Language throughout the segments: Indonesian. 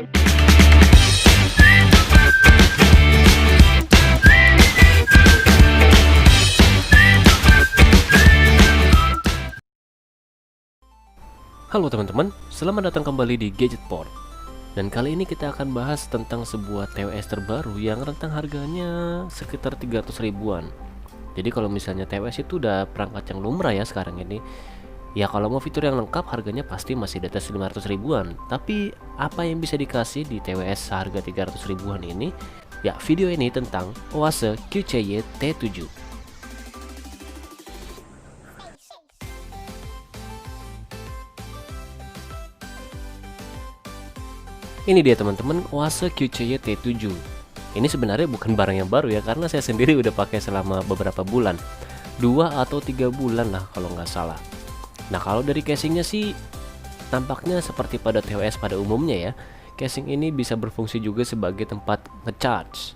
Halo teman-teman, selamat datang kembali di Gadgetport. Dan kali ini kita akan bahas tentang sebuah TWS terbaru yang rentang harganya sekitar 300 ribuan. Jadi kalau misalnya TWS itu udah perangkat yang lumrah ya sekarang ini. Ya kalau mau fitur yang lengkap harganya pasti masih di atas 500 ribuan. Tapi apa yang bisa dikasih di TWS seharga 300 ribuan ini? Ya video ini tentang OASE QCY T7. Ini dia teman-teman, OASE QCY T7. Ini sebenarnya bukan barang yang baru ya, karena saya sendiri udah pakai selama beberapa bulan, 2 atau 3 bulan lah kalau nggak salah. Nah kalau dari casingnya sih tampaknya seperti pada TWS pada umumnya ya. Casing ini bisa berfungsi juga sebagai tempat ngecharge.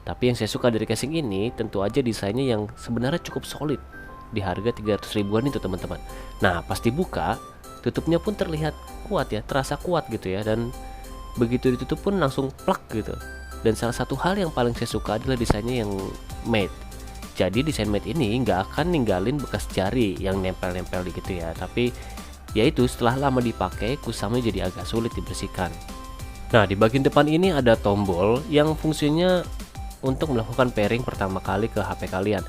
Tapi yang saya suka dari casing ini tentu aja desainnya yang sebenarnya cukup solid di harga 300 ribuan itu teman-teman. Nah pas dibuka, tutupnya pun terlihat kuat ya, terasa kuat gitu ya, dan begitu ditutup pun langsung plak gitu. Dan salah satu hal yang paling saya suka adalah desainnya yang matte. Jadi desain matte ini nggak akan ninggalin bekas jari yang nempel-nempel gitu ya. Tapi yaitu setelah lama dipakai kusamnya jadi agak sulit dibersihkan. Nah di bagian depan ini ada tombol yang fungsinya untuk melakukan pairing pertama kali ke HP kalian.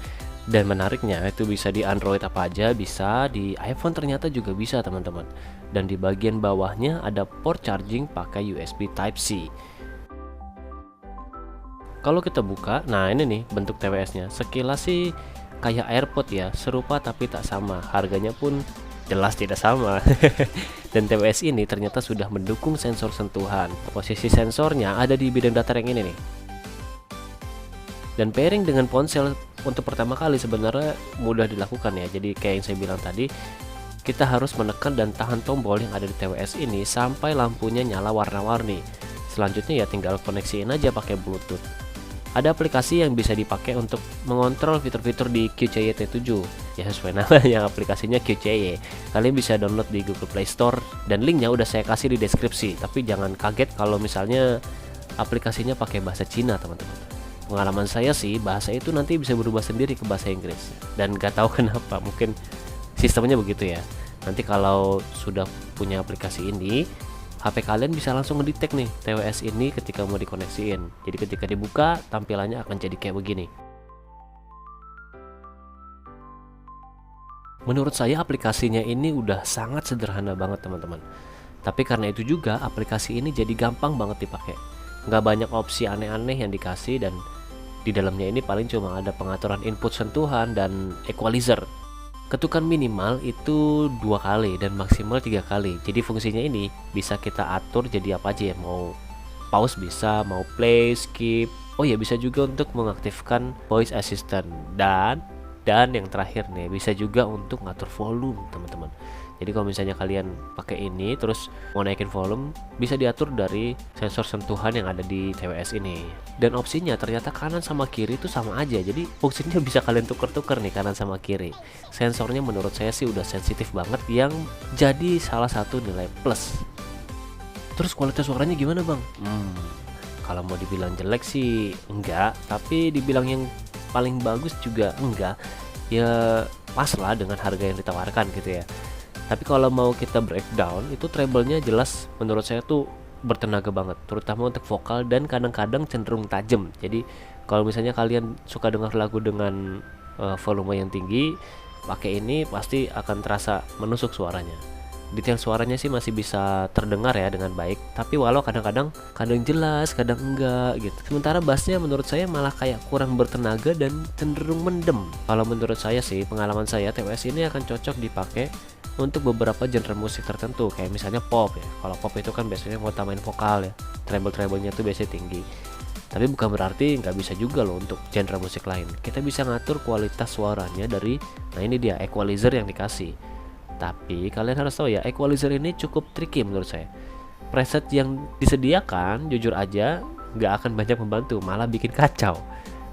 Dan menariknya itu bisa di Android apa aja, bisa di iPhone ternyata juga bisa teman-teman. Dan di bagian bawahnya ada port charging pakai USB Type-C. Kalau kita buka, nah ini nih bentuk TWS-nya. Sekilas sih kayak AirPod ya, serupa tapi tak sama. Harganya pun jelas tidak sama. Dan TWS ini ternyata sudah mendukung sensor sentuhan. Posisi sensornya ada di bidang datar yang ini nih. Dan pairing dengan ponsel untuk pertama kali sebenarnya mudah dilakukan ya. Jadi kayak yang saya bilang tadi, kita harus menekan dan tahan tombol yang ada di TWS ini sampai lampunya nyala warna-warni. Selanjutnya ya tinggal koneksiin aja pakai Bluetooth. Ada aplikasi yang bisa dipakai untuk mengontrol fitur-fitur di QCY T7. Ya sesuai namanya, aplikasinya QCY. Kalian bisa download di Google Play Store dan linknya udah saya kasih di deskripsi. Tapi jangan kaget kalau misalnya aplikasinya pakai bahasa Cina teman-teman. Pengalaman saya sih bahasa itu nanti bisa berubah sendiri ke bahasa Inggris, dan gak tahu kenapa, mungkin sistemnya begitu ya. Nanti kalau sudah punya aplikasi ini, HP kalian bisa langsung ngedetect nih TWS ini ketika mau dikoneksiin. Jadi ketika dibuka tampilannya akan jadi kayak begini. Menurut saya aplikasinya ini udah sangat sederhana banget teman-teman. Tapi karena itu juga aplikasi ini jadi gampang banget dipakai. Nggak banyak opsi aneh-aneh yang dikasih, dan di dalamnya ini paling cuma ada pengaturan input sentuhan dan equalizer. Ketukan minimal itu 2 kali dan maksimal 3 kali. Jadi fungsinya ini bisa kita atur jadi apa aja ya, mau pause bisa, mau play, skip. Oh ya bisa juga untuk mengaktifkan voice assistant, dan yang terakhir nih bisa juga untuk ngatur volume teman-teman. Jadi kalau misalnya kalian pakai ini terus mau naikin volume, bisa diatur dari sensor sentuhan yang ada di TWS ini. Dan opsinya ternyata kanan sama kiri itu sama aja. Jadi fungsinya bisa kalian tuker-tuker nih kanan sama kiri. Sensornya menurut saya sih udah sensitif banget, yang jadi salah satu nilai plus. Terus kualitas suaranya gimana bang? Kalau mau dibilang jelek sih enggak, tapi dibilang yang paling bagus juga enggak. Ya pas lah dengan harga yang ditawarkan gitu ya. Tapi kalau mau kita breakdown, itu treble-nya jelas menurut saya tuh bertenaga banget, terutama untuk vokal, dan kadang-kadang cenderung tajam. Jadi kalau misalnya kalian suka dengar lagu dengan volume yang tinggi, pakai ini pasti akan terasa menusuk suaranya. Detail suaranya sih masih bisa terdengar ya dengan baik, tapi walau kadang jelas, kadang enggak gitu. Sementara bassnya menurut saya malah kayak kurang bertenaga dan cenderung mendem. Kalau menurut saya sih, pengalaman saya, TWS ini akan cocok dipakai untuk beberapa genre musik tertentu, kayak misalnya pop ya. Kalau pop itu kan biasanya mau tambahin vokal ya, treble-treblenya tuh biasanya tinggi. Tapi bukan berarti nggak bisa juga loh untuk genre musik lain. Kita bisa ngatur kualitas suaranya dari, nah ini dia equalizer yang dikasih. Tapi kalian harus tahu ya, equalizer ini cukup tricky menurut saya. Preset yang disediakan jujur aja nggak akan banyak membantu, malah bikin kacau.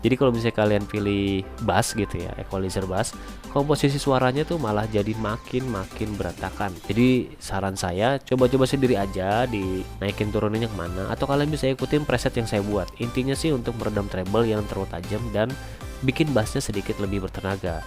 Jadi kalau misalnya kalian pilih bass gitu ya, equalizer bass, komposisi suaranya tuh malah jadi makin berantakan. Jadi saran saya coba-coba sendiri aja dinaikin turunin yang mana, atau kalian bisa ikutin preset yang saya buat. Intinya sih untuk meredam treble yang terlalu tajam dan bikin bassnya sedikit lebih bertenaga.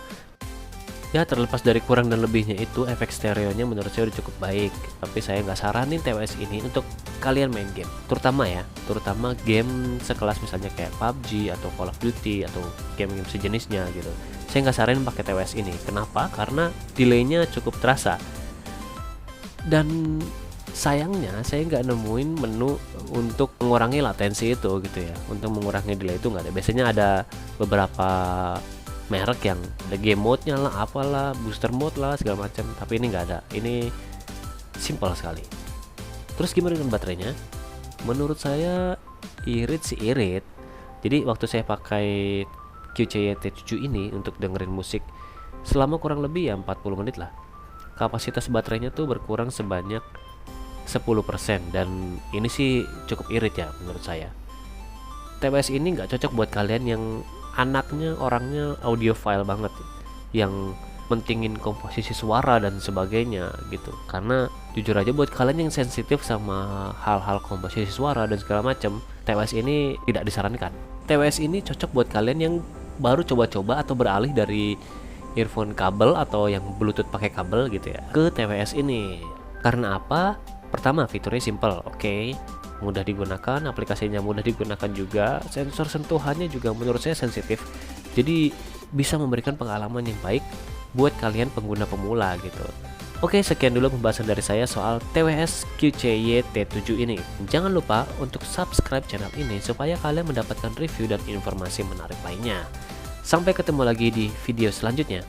Ya terlepas dari kurang dan lebihnya itu, efek stereonya menurut saya udah cukup baik. Tapi saya nggak saranin TWS ini untuk kalian main game, terutama game sekelas misalnya kayak PUBG atau Call of Duty atau game-game sejenisnya gitu. Saya nggak saranin pakai TWS ini. Kenapa? Karena delaynya cukup terasa. Dan sayangnya saya nggak nemuin menu untuk mengurangi latensi itu gitu ya. Untuk mengurangi delay itu nggak ada. Biasanya ada beberapa merek yang ada game mode-nya lah, apalah, booster mode lah, segala macam. Tapi ini nggak ada. Ini simpel sekali. Terus gimana dengan baterainya? Menurut saya irit sih irit. Jadi waktu saya pakai QCY-T7 ini untuk dengerin musik selama kurang lebih ya 40 menit lah, kapasitas baterainya tuh berkurang sebanyak 10%. Dan ini sih cukup irit ya menurut saya. TWS ini nggak cocok buat kalian yang anaknya orangnya audiophile banget, yang mentingin komposisi suara dan sebagainya gitu. Karena jujur aja buat kalian yang sensitif sama hal-hal komposisi suara dan segala macam, TWS ini tidak disarankan. TWS ini cocok buat kalian yang baru coba-coba atau beralih dari earphone kabel atau yang bluetooth pakai kabel gitu ya ke TWS ini. Karena apa? Pertama, fiturnya simple, oke. Mudah digunakan, aplikasinya mudah digunakan juga, sensor sentuhannya juga menurut saya sensitif. Jadi bisa memberikan pengalaman yang baik buat kalian pengguna pemula gitu. Oke, sekian dulu pembahasan dari saya soal TWS QCY-T7 ini. Jangan lupa untuk subscribe channel ini supaya kalian mendapatkan review dan informasi menarik lainnya. Sampai ketemu lagi di video selanjutnya.